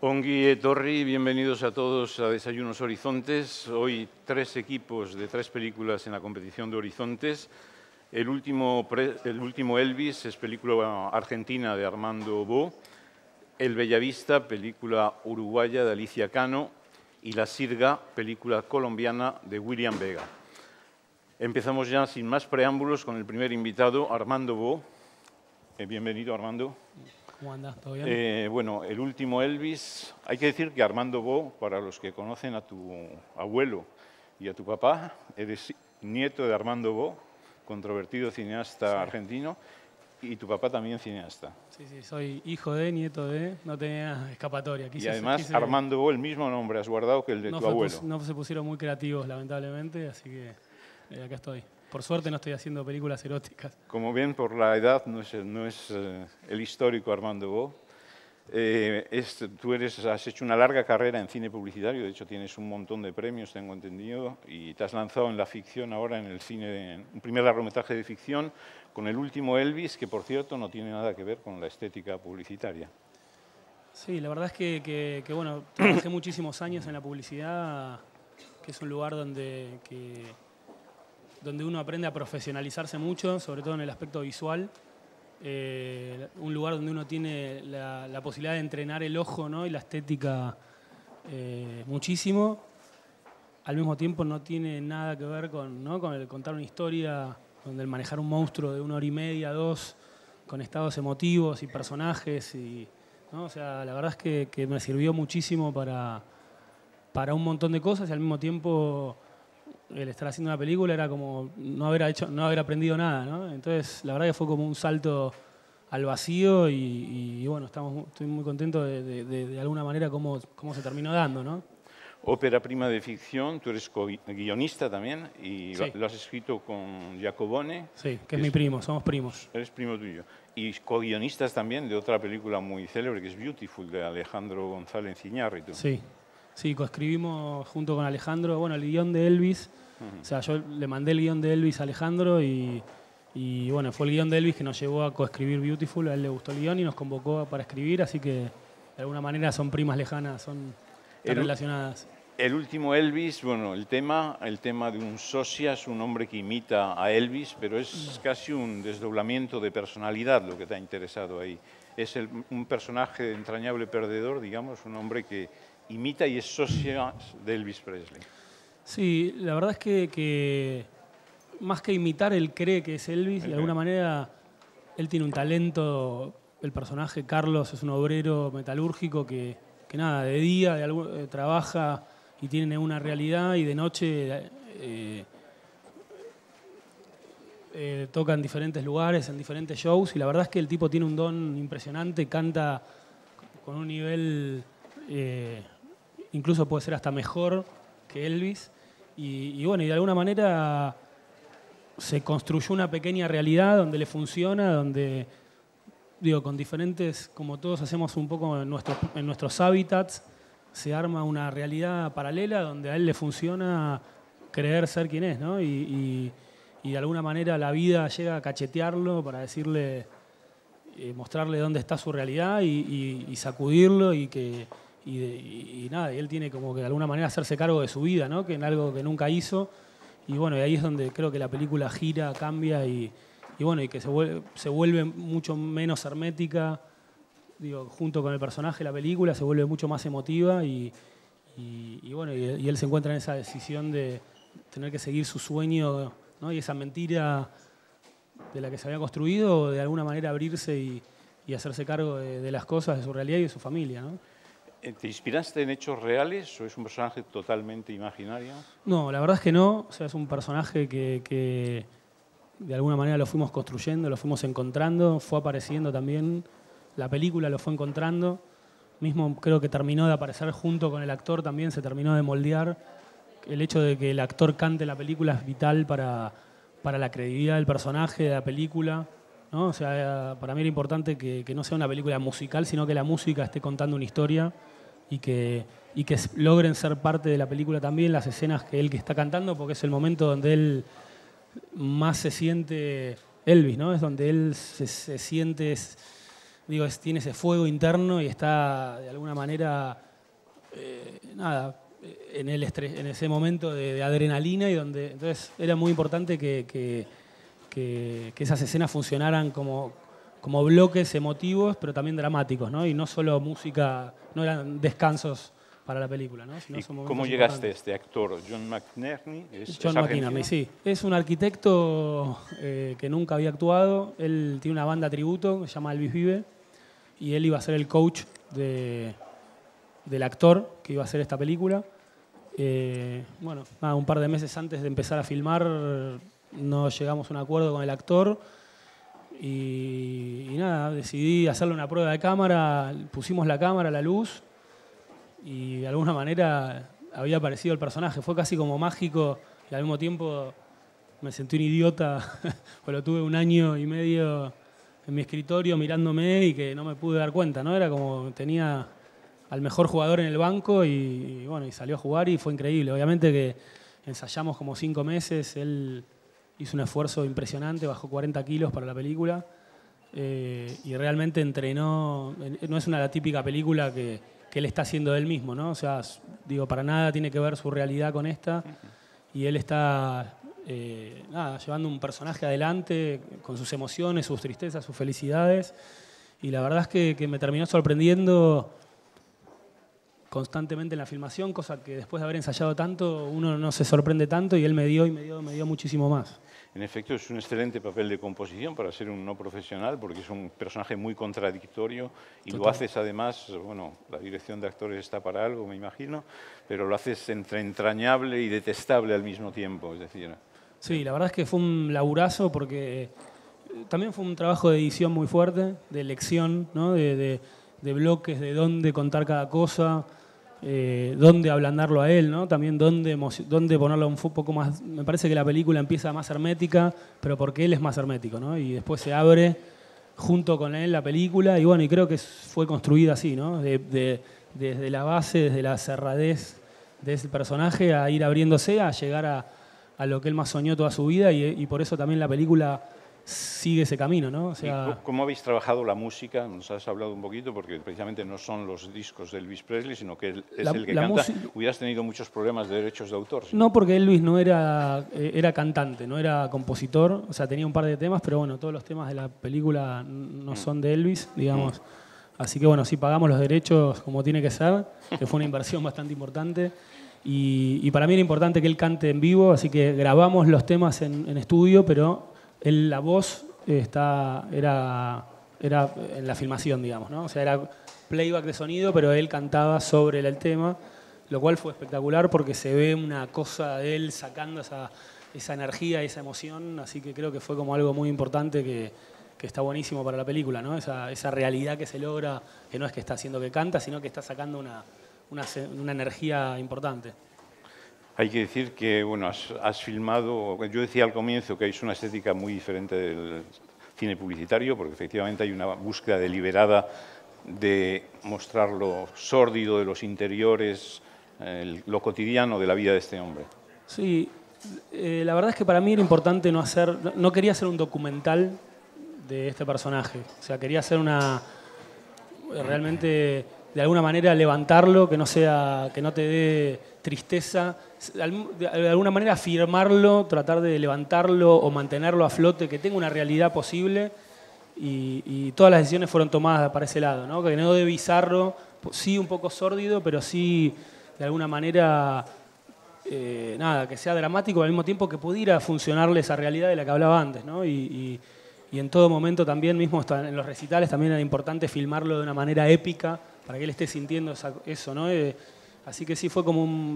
Ongi etorri, bienvenidos a todos a Desayunos Horizontes. Hoy 3 equipos de 3 películas en la competición de Horizontes. El último Elvis es película argentina de Armando Bo. El Bellavista, película uruguaya de Alicia Cano. Y La Sirga, película colombiana de William Vega. Empezamos ya sin más preámbulos con el primer invitado, Armando Bo. Bienvenido, Armando. ¿Cómo andas? ¿Todo bien? Bueno, el último Elvis. Hay que decir que Armando Bo, para los que conocen a tu abuelo y a tu papá, eres nieto de Armando Bo, controvertido cineasta argentino, y tu papá también cineasta. Sí, soy hijo de, nieto de, no tenía escapatoria. Y además, Armando Bo, el mismo nombre has guardado que el de tu abuelo. No se pusieron muy creativos, lamentablemente, así que acá estoy. Por suerte no estoy haciendo películas eróticas. Como ven, por la edad no es el histórico Armando Bo. Tú has hecho una larga carrera en cine publicitario, de hecho tienes un montón de premios, tengo entendido, y te has lanzado en la ficción ahora, en el cine, un primer largometraje de ficción, con el último Elvis, que por cierto no tiene nada que ver con la estética publicitaria. Sí, la verdad es que bueno, trabajé muchísimos años en la publicidad, que es un lugar donde uno aprende a profesionalizarse mucho, sobre todo en el aspecto visual. Un lugar donde uno tiene la posibilidad de entrenar el ojo, ¿no? Y la estética muchísimo. Al mismo tiempo no tiene nada que ver con el contar una historia, donde el manejar un monstruo de 1 hora y media, 2, con estados emotivos y personajes. ¿no? O sea, la verdad es que me sirvió muchísimo para un montón de cosas y al mismo tiempo el estar haciendo una película era como no haber aprendido nada, ¿no? Entonces, la verdad que fue como un salto al vacío y bueno, estoy muy contento de alguna manera cómo se terminó dando, ¿no? Ópera prima de ficción, tú eres guionista también y sí. lo has escrito con Giacobone. Sí, que es mi primo, somos primos. Eres primo tuyo. Y co-guionistas también de otra película muy célebre que es Beautiful, de Alejandro González Iñárritu. Sí, coescribimos junto con Alejandro, bueno, el guión de Elvis. O sea, yo le mandé el guión de Elvis a Alejandro y bueno, fue el guión de Elvis que nos llevó a coescribir Beautiful. A él le gustó el guión y nos convocó para escribir, así que de alguna manera son primas lejanas, son relacionadas. El último Elvis, bueno, el tema de un socia es un hombre que imita a Elvis, pero es casi un desdoblamiento de personalidad lo que te ha interesado ahí. Es un personaje entrañable perdedor, digamos, un hombre que imita y es socia de Elvis Presley. Sí, la verdad es que más que imitar, él cree que es Elvis. De alguna manera, él tiene un talento. El personaje, Carlos, es un obrero metalúrgico que nada, de día trabaja y tiene una realidad y de noche toca en diferentes lugares, en diferentes shows. Y la verdad es que el tipo tiene un don impresionante, canta con un nivel, incluso puede ser hasta mejor que Elvis, y bueno, y de alguna manera se construyó una pequeña realidad donde le funciona, donde, digo, con diferentes, como todos hacemos un poco en nuestros hábitats, se arma una realidad paralela donde a él le funciona creer ser quien es, ¿no? Y de alguna manera la vida llega a cachetearlo para decirle, mostrarle dónde está su realidad y sacudirlo y nada, y él tiene como que de alguna manera hacerse cargo de su vida, ¿no? Que en algo que nunca hizo. Y bueno, y ahí es donde creo que la película gira, cambia y bueno, y que se vuelve mucho menos hermética. Digo, junto con el personaje, la película se vuelve mucho más emotiva y bueno, y él se encuentra en esa decisión de tener que seguir su sueño, ¿no? Y esa mentira de la que se había construido, o de alguna manera abrirse y hacerse cargo de las cosas, de su realidad y de su familia, ¿no? ¿Te inspiraste en hechos reales o es un personaje totalmente imaginario? No, la verdad es que no. O sea, es un personaje que de alguna manera lo fuimos construyendo, lo fuimos encontrando, fue apareciendo también. La película lo fue encontrando. Mismo creo que terminó de aparecer junto con el actor también, se terminó de moldear. El hecho de que el actor cante la película es vital para la credibilidad del personaje, de la película, ¿no? O sea, para mí era importante que no sea una película musical, sino que la música esté contando una historia y que logren ser parte de la película también las escenas que está cantando, porque es el momento donde él más se siente Elvis, ¿no? Es donde él se siente digo, tiene ese fuego interno y está de alguna manera, en ese momento de adrenalina y donde, entonces era muy importante que esas escenas funcionaran como bloques emotivos, pero también dramáticos, ¿no? Y no solo música, no eran descansos para la película, ¿no? ¿Y cómo llegaste a este actor? John McNerney, John McNerney, sí. Es un arquitecto que nunca había actuado. Él tiene una banda tributo que se llama Elvis Vive y él iba a ser el coach del actor que iba a hacer esta película. Bueno, un par de meses antes de empezar a filmar no llegamos a un acuerdo con el actor y nada, decidí hacerle una prueba de cámara, pusimos la cámara, la luz y de alguna manera había aparecido el personaje. Fue casi como mágico y al mismo tiempo me sentí un idiota, pues lo tuve 1 año y medio en mi escritorio mirándome y que no me pude dar cuenta, ¿no? Era como tenía al mejor jugador en el banco y bueno, y salió a jugar y fue increíble. Obviamente que ensayamos como 5 meses, él hizo un esfuerzo impresionante, bajó 40 kilos para la película y realmente entrenó. No es una típica película que él está haciendo él mismo, ¿no? O sea, digo, para nada tiene que ver su realidad con esta y él está llevando un personaje adelante con sus emociones, sus tristezas, sus felicidades y la verdad es que me terminó sorprendiendo constantemente en la filmación, cosa que después de haber ensayado tanto uno no se sorprende tanto y él me dio muchísimo más. En efecto, es un excelente papel de composición para ser un no profesional, porque es un personaje muy contradictorio y Total. Lo haces además, bueno, la dirección de actores está para algo, me imagino, pero lo haces entre entrañable y detestable al mismo tiempo, es decir. Sí, la verdad es que fue un laburazo porque también fue un trabajo de edición muy fuerte, de elección, ¿no? de bloques, de dónde contar cada cosa, dónde ablandarlo a él, ¿no? También dónde ponerlo un poco más. Me parece que la película empieza más hermética, pero porque él es más hermético, ¿no? Y después se abre junto con él la película y bueno, y creo que fue construida así, ¿no? Desde la base, desde la cerradez de ese personaje a ir abriéndose, a llegar a lo que él más soñó toda su vida y por eso también la película sigue ese camino, ¿no? O sea, ¿cómo habéis trabajado la música? Nos has hablado un poquito, porque precisamente no son los discos de Elvis Presley, sino que él es el que canta. Hubieras tenido muchos problemas de derechos de autor. ¿Sí? No, porque Elvis no era cantante, no era compositor, o sea, tenía un par de temas, pero bueno, todos los temas de la película no son de Elvis, digamos. Así que bueno, sí pagamos los derechos como tiene que ser, que fue una inversión bastante importante. Y para mí era importante que él cante en vivo, así que grabamos los temas en estudio, pero la voz era en la filmación, digamos, ¿no? O sea, era playback de sonido, pero él cantaba sobre el tema, lo cual fue espectacular porque se ve una cosa de él sacando esa energía, esa emoción, así que creo que fue como algo muy importante que está buenísimo para la película, ¿no? Esa realidad que se logra, que no es que está haciendo que canta, sino que está sacando una energía importante. Hay que decir que bueno, has filmado, yo decía al comienzo que es una estética muy diferente del cine publicitario, porque efectivamente hay una búsqueda deliberada de mostrar lo sórdido de los interiores, lo cotidiano de la vida de este hombre. Sí, la verdad es que para mí era importante no quería hacer un documental de este personaje, o sea, quería hacer realmente de alguna manera levantarlo, que no te dé tristeza, de alguna manera afirmarlo, tratar de levantarlo o mantenerlo a flote, que tenga una realidad posible y todas las decisiones fueron tomadas para ese lado, ¿no? Que no de bizarro, sí un poco sórdido, pero sí de alguna manera que sea dramático al mismo tiempo que pudiera funcionarle esa realidad de la que hablaba antes, ¿no? Y en todo momento también, mismo en los recitales, también era importante filmarlo de una manera épica para que él esté sintiendo eso, ¿no? Así que sí fue como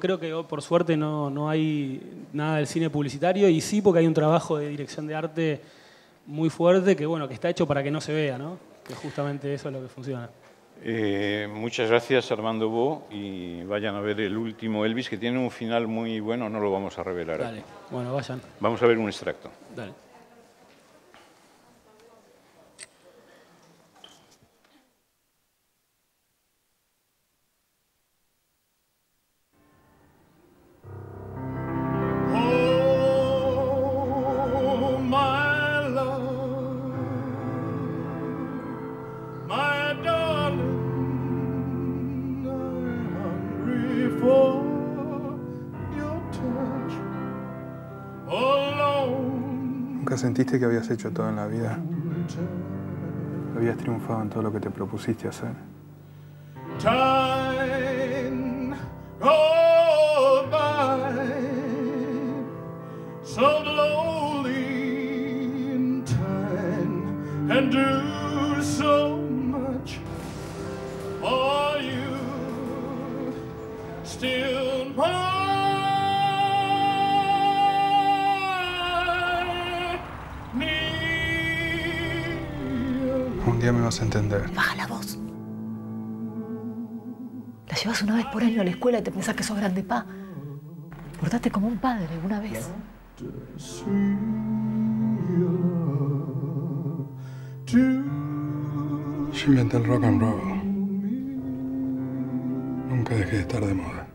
creo que por suerte no hay nada del cine publicitario y sí porque hay un trabajo de dirección de arte muy fuerte que está hecho para que no se vea, ¿no? Que justamente eso es lo que funciona. Muchas gracias Armando Bo y vayan a ver el último Elvis, que tiene un final muy bueno, no lo vamos a revelar. Dale, bueno, vayan. Vamos a ver un extracto. Dale. sentiste que habías hecho todo en la vida, habías triunfado en todo lo que te propusiste hacer. Time goes by so slowly in time and do so much for you still mine. Un día me vas a entender. Baja la voz. La llevas una vez por año a la escuela y te pensás que sos grande, pa. Portate como un padre una vez. Yo inventé el rock and roll. Nunca dejé de estar de moda.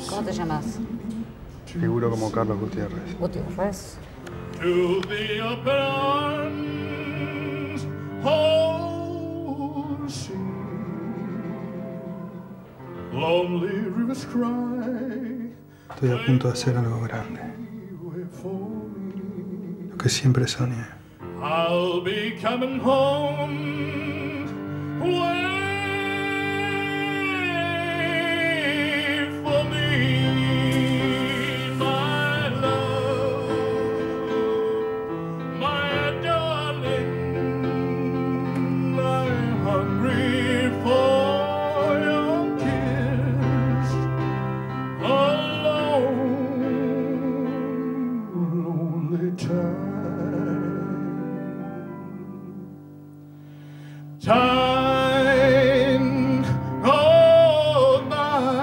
¿Cómo te llamas? Figuro como Carlos Gutiérrez. Gutiérrez. To the open arms of the sea. Lonely rivers cry. Estoy a punto de hacer algo grande. Lo que siempre soñé. I'll be coming home. Wait for me, my love, my darling. I'm hungry for your kiss. Alone, lonely time. Time goes by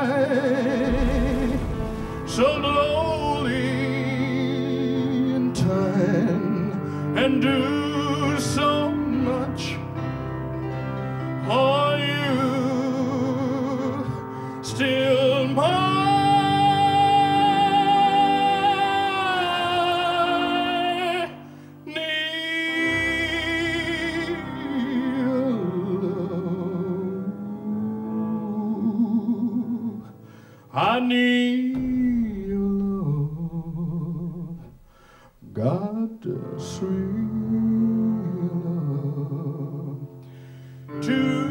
so slowly in time and do so much for you still mine. I need your love, got a sweet love to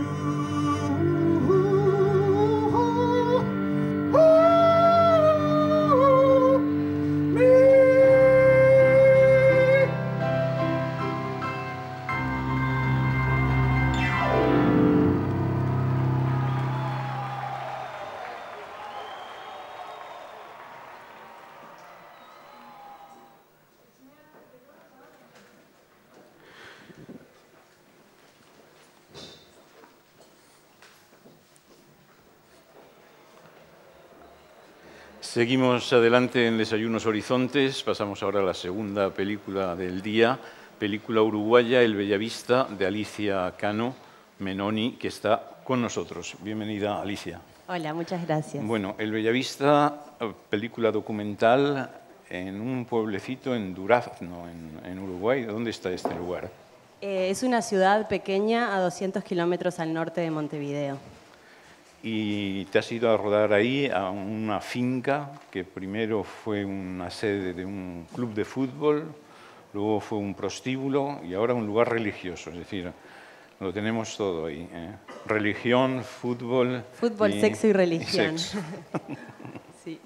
Seguimos adelante en Desayunos Horizontes. Pasamos ahora a la segunda película del día, película uruguaya El Bellavista, de Alicia Cano Menoni, que está con nosotros. Bienvenida, Alicia. Hola, muchas gracias. Bueno, El Bellavista, película documental en un pueblecito en Durazno, en Uruguay. ¿Dónde está este lugar? Es una ciudad pequeña a 200 kilómetros al norte de Montevideo. Y te has ido a rodar ahí a una finca que primero fue una sede de un club de fútbol, luego fue un prostíbulo y ahora un lugar religioso. Es decir, lo tenemos todo ahí. Religión, fútbol... Fútbol, sexo y religión. Sexo. Sí.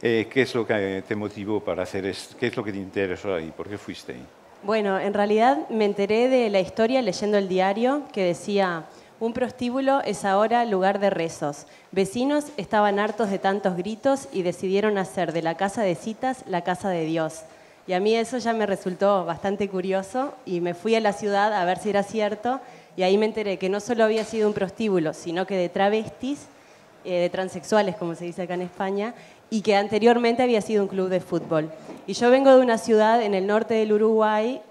¿Qué es lo que te motivó para hacer esto? ¿Qué es lo que te interesó ahí? ¿Por qué fuiste ahí? Bueno, en realidad me enteré de la historia leyendo el diario que decía: un prostíbulo es ahora lugar de rezos. Vecinos estaban hartos de tantos gritos y decidieron hacer de la casa de citas la casa de Dios. Y a mí eso ya me resultó bastante curioso y me fui a la ciudad a ver si era cierto, y ahí me enteré que no solo había sido un prostíbulo, sino que de travestis, de transexuales, como se dice acá en España, y que anteriormente había sido un club de fútbol. Y yo vengo de una ciudad en el norte del Uruguay,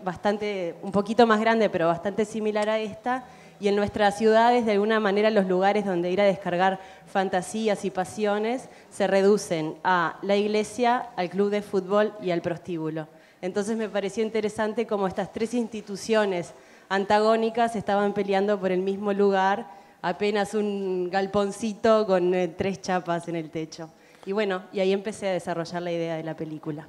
un poquito más grande, pero bastante similar a esta, y en nuestras ciudades, de alguna manera, los lugares donde ir a descargar fantasías y pasiones se reducen a la iglesia, al club de fútbol y al prostíbulo. Entonces me pareció interesante cómo estas tres instituciones antagónicas estaban peleando por el mismo lugar, apenas un galponcito con 3 chapas en el techo. Y bueno, y ahí empecé a desarrollar la idea de la película.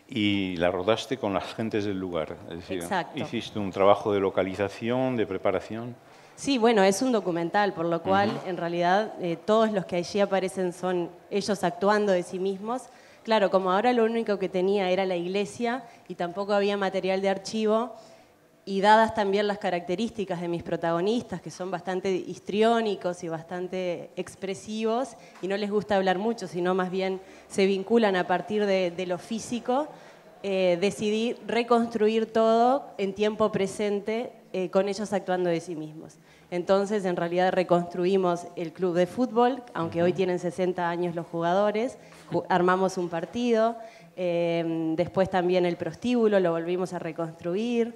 Y la rodaste con las gentes del lugar, es decir, Exacto. hiciste un trabajo de localización, de preparación. Sí, bueno, es un documental, por lo cual en realidad todos los que allí aparecen son ellos actuando de sí mismos. Claro, como ahora lo único que tenía era la iglesia y tampoco había material de archivo, y dadas también las características de mis protagonistas, que son bastante histriónicos y bastante expresivos, y no les gusta hablar mucho, sino más bien se vinculan a partir de lo físico, decidí reconstruir todo en tiempo presente con ellos actuando de sí mismos. Entonces, en realidad, reconstruimos el club de fútbol, aunque hoy tienen 60 años los jugadores, armamos un partido, después también el prostíbulo lo volvimos a reconstruir,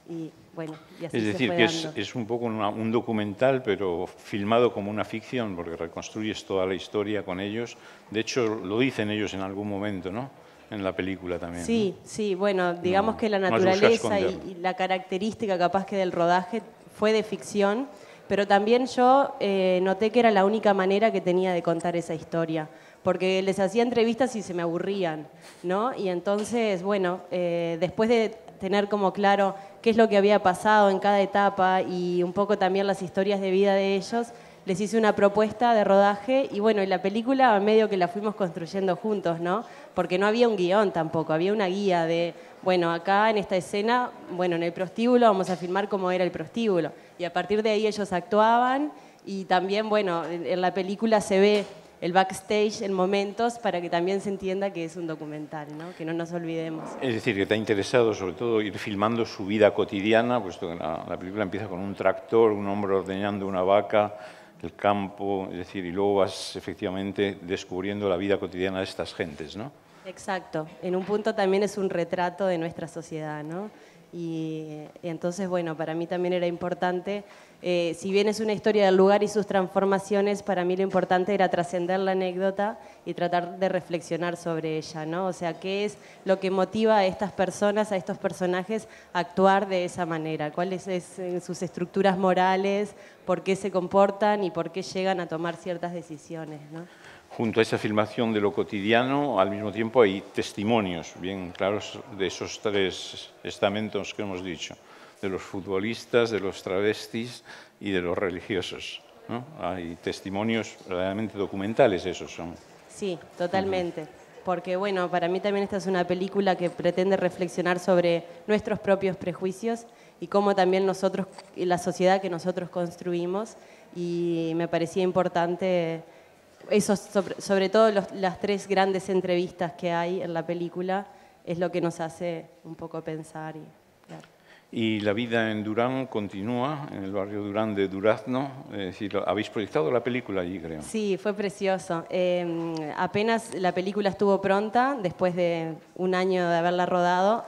y bueno, y así Es decir, se fue que dando. es un poco un documental, pero filmado como una ficción, porque reconstruyes toda la historia con ellos. De hecho, lo dicen ellos en algún momento, ¿no? En la película también. Sí, ¿no? sí, bueno, digamos que la no has buscado naturaleza esconderlo. y la característica capaz que del rodaje fue de ficción, pero también yo noté que era la única manera que tenía de contar esa historia, porque les hacía entrevistas y se me aburrían, ¿no? Y entonces, bueno, después de tener como claro qué es lo que había pasado en cada etapa y un poco también las historias de vida de ellos, les hice una propuesta de rodaje y bueno, y la película medio que la fuimos construyendo juntos, ¿no? Porque no había un guión tampoco, había una guía de, bueno, acá en esta escena, bueno, en el prostíbulo vamos a filmar cómo era el prostíbulo. Y a partir de ahí ellos actuaban y también, bueno, en la película se ve el backstage en momentos para que también se entienda que es un documental, ¿no? Que no nos olvidemos. Es decir, que te ha interesado sobre todo ir filmando su vida cotidiana, puesto que la película empieza con un tractor, un hombre ordeñando una vaca, el campo, es decir, y luego vas efectivamente descubriendo la vida cotidiana de estas gentes, ¿no? Exacto. En un punto también es un retrato de nuestra sociedad, ¿no? Y entonces, bueno, para mí también era importante, si bien es una historia del lugar y sus transformaciones, para mí lo importante era trascender la anécdota y tratar de reflexionar sobre ella, ¿no? O sea, ¿qué es lo que motiva a estas personas, a estos personajes, a actuar de esa manera? ¿Cuáles son sus estructuras morales? ¿Por qué se comportan y por qué llegan a tomar ciertas decisiones, ¿no? Junto a esa filmación de lo cotidiano, al mismo tiempo hay testimonios bien claros de esos tres estamentos que hemos dicho, de los futbolistas, de los travestis y de los religiosos, ¿no? Hay testimonios verdaderamente documentales, esos son. Sí, totalmente. Porque, bueno, para mí también esta es una película que pretende reflexionar sobre nuestros propios prejuicios y cómo también nosotros, la sociedad que nosotros construimos, y me parecía importante eso, sobre todo las tres grandes entrevistas que hay en la película, es lo que nos hace un poco pensar. Claro. Y la vida en Durán continúa, en el barrio Durán de Durazno. Es decir, habéis proyectado la película allí, creo. Sí, fue precioso. Apenas la película estuvo pronta, después de un año de haberla rodado,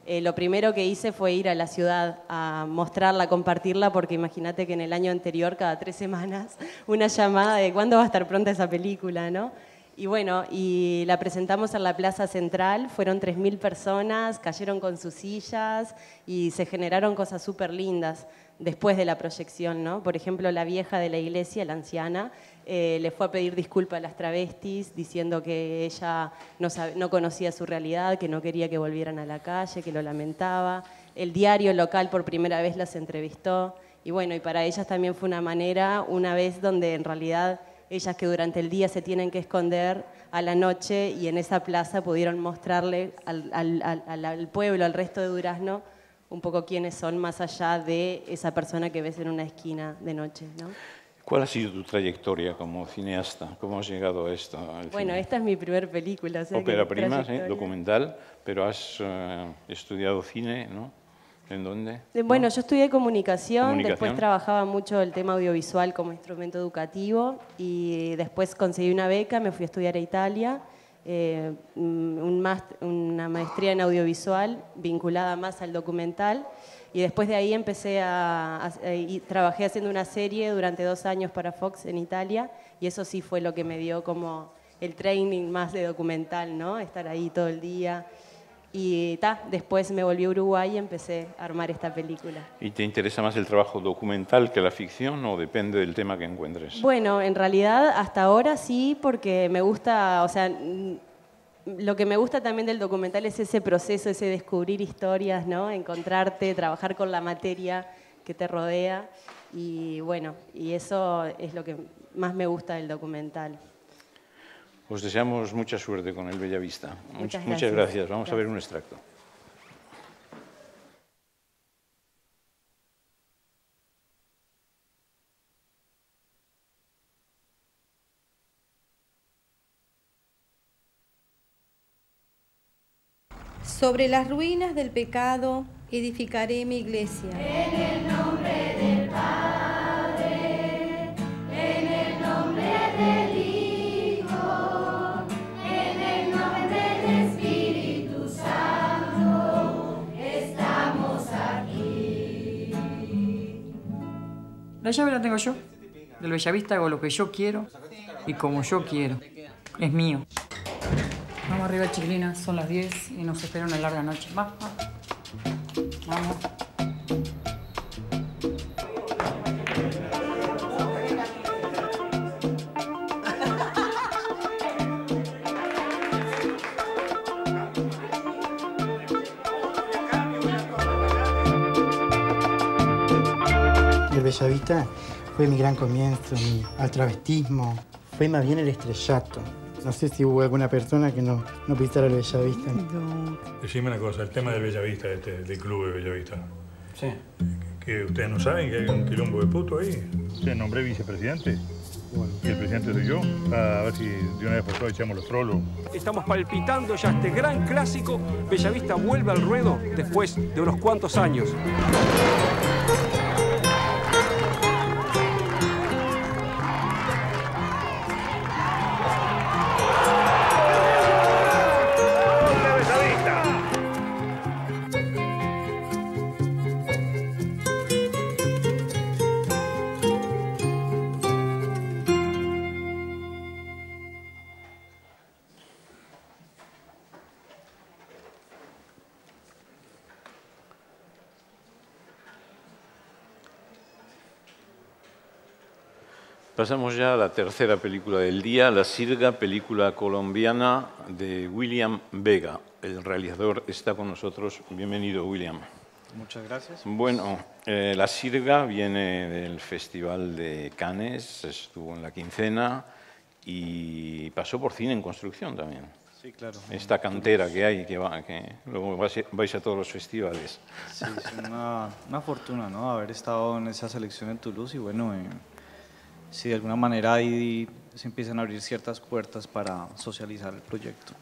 lo primero que hice fue ir a la ciudad a mostrarla, a compartirla, porque imagínate que en el año anterior, cada 3 semanas, una llamada de cuándo va a estar pronta esa película, ¿no? Y bueno, y la presentamos en la Plaza Central, fueron 3.000 personas, cayeron con sus sillas y se generaron cosas súper lindas después de la proyección, ¿no? Por ejemplo, la vieja de la iglesia, la anciana, le fue a pedir disculpas a las travestis diciendo que ella no conocía su realidad, que no quería que volvieran a la calle, que lo lamentaba. El diario local por primera vez las entrevistó y bueno, y para ellas también fue una manera, una vez donde en realidad ellas que durante el día se tienen que esconder, a la noche y en esa plaza pudieron mostrarle al pueblo, al resto de Durazno, un poco quiénes son más allá de esa persona que ves en una esquina de noche, ¿no? ¿Cuál ha sido tu trayectoria como cineasta? ¿Cómo has llegado a esto? Bueno, esta es mi primer película. O sea, ópera prima, documental, pero has estudiado cine, ¿no? ¿En dónde? Bueno, ¿no? yo estudié comunicación, después trabajaba mucho el tema audiovisual como instrumento educativo y después conseguí una beca, me fui a estudiar a Italia, una maestría en audiovisual vinculada más al documental. Y después de ahí empecé y trabajé haciendo una serie durante 2 años para Fox en Italia y eso sí fue lo que me dio como el training más de documental, ¿no? Estar ahí todo el día. Y después me volví a Uruguay y empecé a armar esta película. ¿Y te interesa más el trabajo documental que la ficción o depende del tema que encuentres? Bueno, en realidad hasta ahora sí, porque me gusta, o sea, lo que me gusta también del documental es ese proceso, ese descubrir historias, ¿no? Encontrarte, trabajar con la materia que te rodea y bueno, y eso es lo que más me gusta del documental. Os deseamos mucha suerte con el Bellavista. Muchas gracias. Vamos a ver un extracto. Sobre las ruinas del pecado edificaré mi iglesia. En el nombre del Padre, en el nombre del Hijo, en el nombre del Espíritu Santo, estamos aquí. La llave la tengo yo. Del Bellavista hago lo que yo quiero y como yo quiero. Es mío. Vamos arriba, chiquilinas. Son las 10 y nos espera una larga noche. Va. Vamos. El Bellavista fue mi gran comienzo, al travestismo. Fue más bien el estrellato. No sé si hubo alguna persona que no pisara el Bellavista. No. Decime una cosa, el tema del Bellavista, del club de Bellavista. Sí. Que ustedes no saben que hay un quilombo de puto ahí. Usted nombré vicepresidente. Bueno. Y el presidente soy yo. A ver si de una vez por todas echamos los trolos. Estamos palpitando ya este gran clásico. Bellavista vuelve al ruedo después de unos cuantos años. Pasamos ya a la tercera película del día, La Sirga, película colombiana de William Vega. El realizador está con nosotros. Bienvenido, William. Muchas gracias. Bueno, La Sirga viene del Festival de Cannes, estuvo en la quincena y pasó por Cine en Construcción también. Sí, claro. Esta cantera que hay, que luego vais a todos los festivales. Sí, es una fortuna, ¿no? Haber estado en esa selección en Toulouse y bueno, sí, de alguna manera ahí se empiezan a abrir ciertas puertas para socializar el proyecto.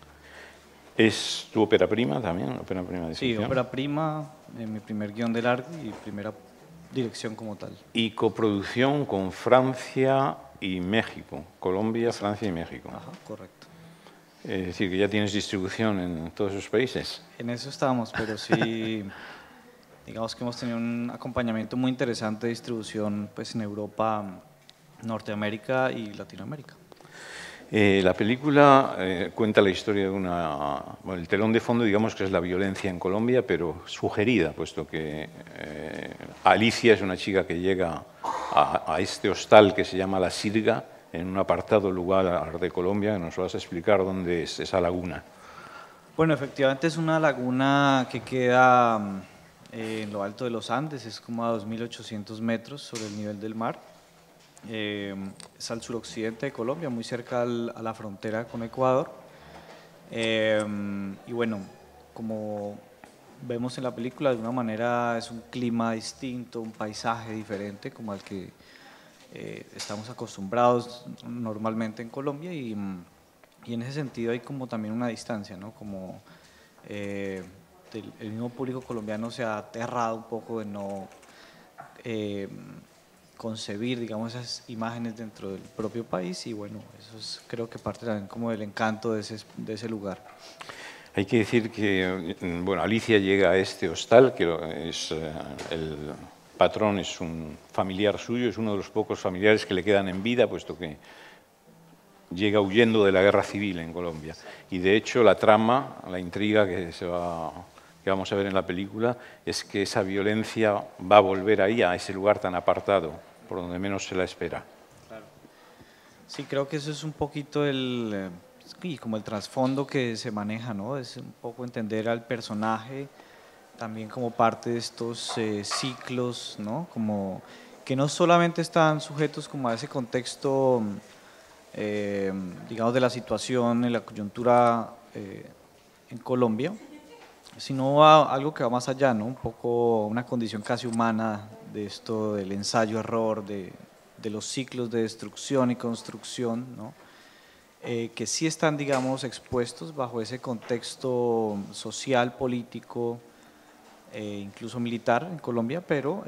¿Es tu ópera prima también? ¿Ópera prima de sí, ficción? ópera prima, mi primer guión de largo y primera dirección como tal. Y coproducción con Francia y México. Colombia, Francia y México. Ajá, correcto. Es decir, que ya tienes distribución en todos esos países. En eso estamos, pero sí, digamos que hemos tenido un acompañamiento muy interesante de distribución pues, en Europa, Norteamérica y Latinoamérica. La película cuenta la historia de bueno, el telón de fondo, digamos que es la violencia en Colombia, pero sugerida, puesto que Alicia es una chica que llega a este hostal que se llama La Sirga, en un apartado lugar de Colombia. ¿Nos vas a explicar dónde es esa laguna? Bueno, efectivamente es una laguna que queda en lo alto de los Andes, es como a 2.800 metros sobre el nivel del mar. Es al suroccidente de Colombia, muy cerca a la frontera con Ecuador. Y bueno, como vemos en la película, de alguna manera es un clima distinto, un paisaje diferente como al que estamos acostumbrados normalmente en Colombia y en ese sentido hay como también una distancia, ¿no? Como el mismo público colombiano se ha aterrado un poco de no concebir, digamos, esas imágenes dentro del propio país y bueno, eso es creo que parte también como del encanto de ese lugar. Hay que decir que, bueno, Alicia llega a este hostal, que es el patrón es un familiar suyo, es uno de los pocos familiares que le quedan en vida, puesto que llega huyendo de la guerra civil en Colombia. Y de hecho la trama, la intriga que vamos a ver en la película es que esa violencia va a volver ahí, a ese lugar tan apartado, por donde menos se la espera. Claro. Sí, creo que eso es un poquito como el trasfondo que se maneja, ¿no? Es un poco entender al personaje también como parte de estos ciclos, ¿no? Como que no solamente están sujetos como a ese contexto, digamos, de la situación, en la coyuntura en Colombia, sino a algo que va más allá, ¿no? Un poco una condición casi humana de esto del ensayo-error, de los ciclos de destrucción y construcción, ¿no? Que sí están, digamos, expuestos bajo ese contexto social, político, incluso militar en Colombia, pero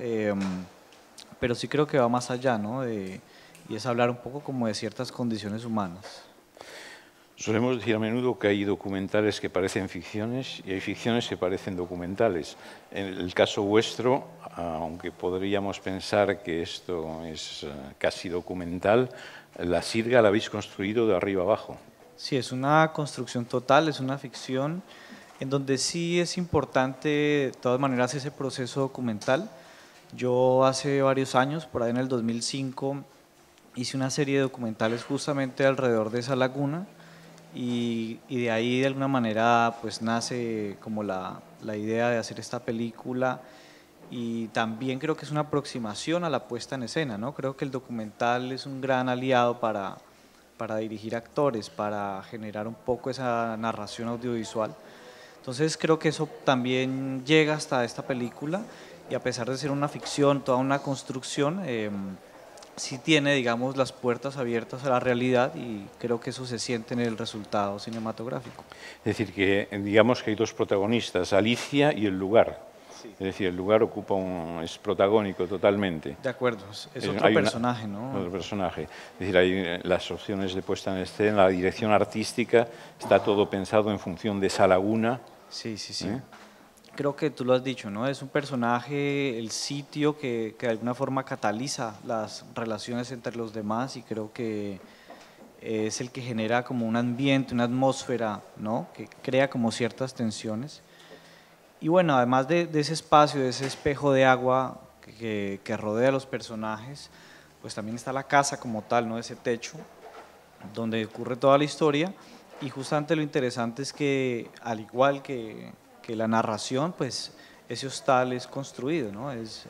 sí creo que va más allá, ¿no? Y es hablar un poco como de ciertas condiciones humanas. Solemos decir a menudo que hay documentales que parecen ficciones y hay ficciones que parecen documentales. En el caso vuestro, aunque podríamos pensar que esto es casi documental, la sirga la habéis construido de arriba abajo. Sí, es una construcción total, es una ficción en donde sí es importante de todas maneras ese proceso documental. Yo hace varios años, por ahí en el 2005, hice una serie de documentales justamente alrededor de esa laguna y de ahí de alguna manera pues nace como la idea de hacer esta película y también creo que es una aproximación a la puesta en escena, ¿no? Creo que el documental es un gran aliado para dirigir actores, para generar un poco esa narración audiovisual. Entonces creo que eso también llega hasta esta película y a pesar de ser una ficción, toda una construcción, sí tiene, digamos, las puertas abiertas a la realidad y creo que eso se siente en el resultado cinematográfico. Es decir, que digamos que hay dos protagonistas, Alicia y el lugar. Sí. Es decir, el lugar es protagónico totalmente. De acuerdo, es otro personaje, ¿no? Otro personaje. Es decir, hay las opciones de puesta en escena, la dirección artística, está todo pensado en función de esa laguna. Sí, sí, sí. Creo que tú lo has dicho, ¿no? Es un personaje, el sitio que de alguna forma cataliza las relaciones entre los demás y creo que es el que genera como un ambiente, una atmósfera, ¿no? Que crea como ciertas tensiones. Y bueno, además de ese espacio, de ese espejo de agua que rodea a los personajes, pues también está la casa como tal, ¿no? Ese techo donde ocurre toda la historia y justamente lo interesante es que al igual que la narración, pues ese hostal es construido, ¿no? Es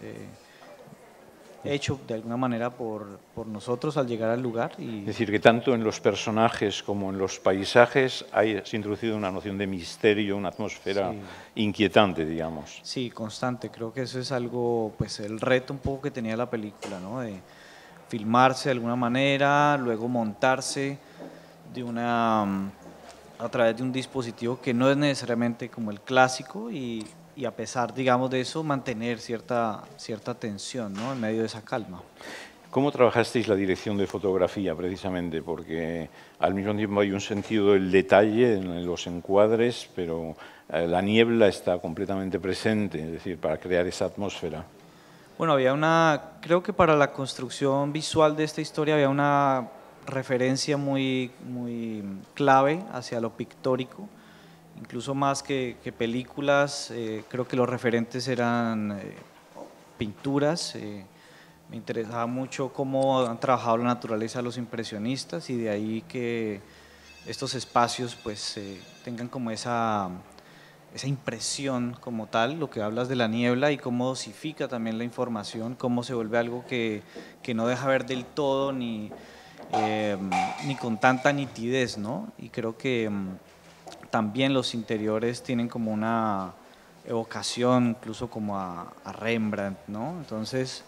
hecho de alguna manera por nosotros al llegar al lugar. Es decir, que tanto en los personajes como en los paisajes se ha introducido una noción de misterio, una atmósfera inquietante, digamos. Sí, constante. Creo que eso es algo, pues el reto un poco que tenía la película, ¿no? De filmarse de alguna manera, luego montarse a través de un dispositivo que no es necesariamente como el clásico y a pesar, digamos, de eso, mantener cierta tensión, ¿no? En medio de esa calma. ¿Cómo trabajasteis la dirección de fotografía, precisamente? Porque al mismo tiempo hay un sentido del detalle en los encuadres, pero la niebla está completamente presente, es decir, para crear esa atmósfera. Bueno, creo que para la construcción visual de esta historia había una referencia muy clave hacia lo pictórico, incluso más que películas. Creo que los referentes eran pinturas. Me interesaba mucho cómo han trabajado la naturaleza los impresionistas y de ahí que estos espacios pues tengan como esa impresión como tal, lo que hablas de la niebla y cómo dosifica también la información, cómo se vuelve algo que no deja ver del todo ni con tanta nitidez, ¿no? Y creo que también los interiores tienen como una evocación incluso como a Rembrandt, ¿no? Entonces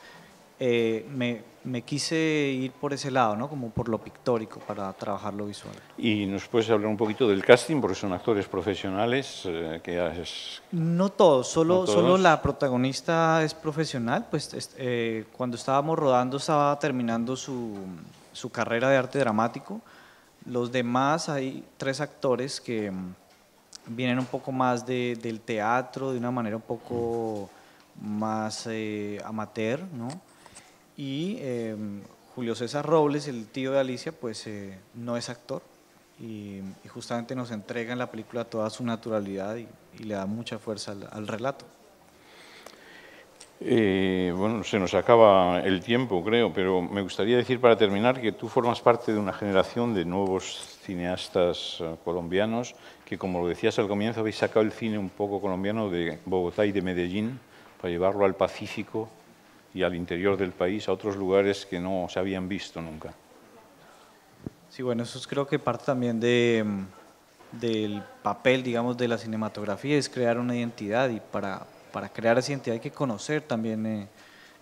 me quise ir por ese lado, ¿no? Como por lo pictórico para trabajar lo visual. ¿Y nos puedes hablar un poquito del casting? Porque son actores profesionales No todos, solo la protagonista es profesional. Pues cuando estábamos rodando estaba terminando su carrera de arte dramático. Los demás, hay 3 actores que vienen un poco más del teatro, de una manera un poco más amateur, ¿no? Y Julio César Robles, el tío de Alicia, pues no es actor y justamente nos entrega en la película toda su naturalidad y le da mucha fuerza al relato. Bueno, se nos acaba el tiempo, creo, pero me gustaría decir para terminar que tú formas parte de una generación de nuevos cineastas colombianos que, como lo decías al comienzo, habéis sacado el cine un poco colombiano de Bogotá y de Medellín para llevarlo al Pacífico y al interior del país, a otros lugares que no se habían visto nunca. Sí, bueno, eso es, creo que parte también del papel, digamos, de la cinematografía, es crear una identidad, y para crear esa identidad hay que conocer también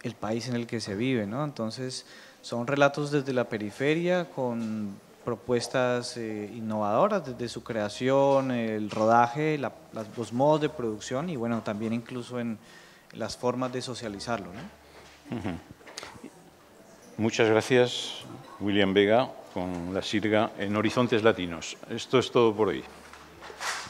el país en el que se vive, ¿no? Entonces, son relatos desde la periferia con propuestas innovadoras desde su creación, el rodaje, los modos de producción y, bueno, también incluso en las formas de socializarlo, ¿no? Muchas gracias, William Vega, con La Sirga en Horizontes Latinos. Esto es todo por hoy.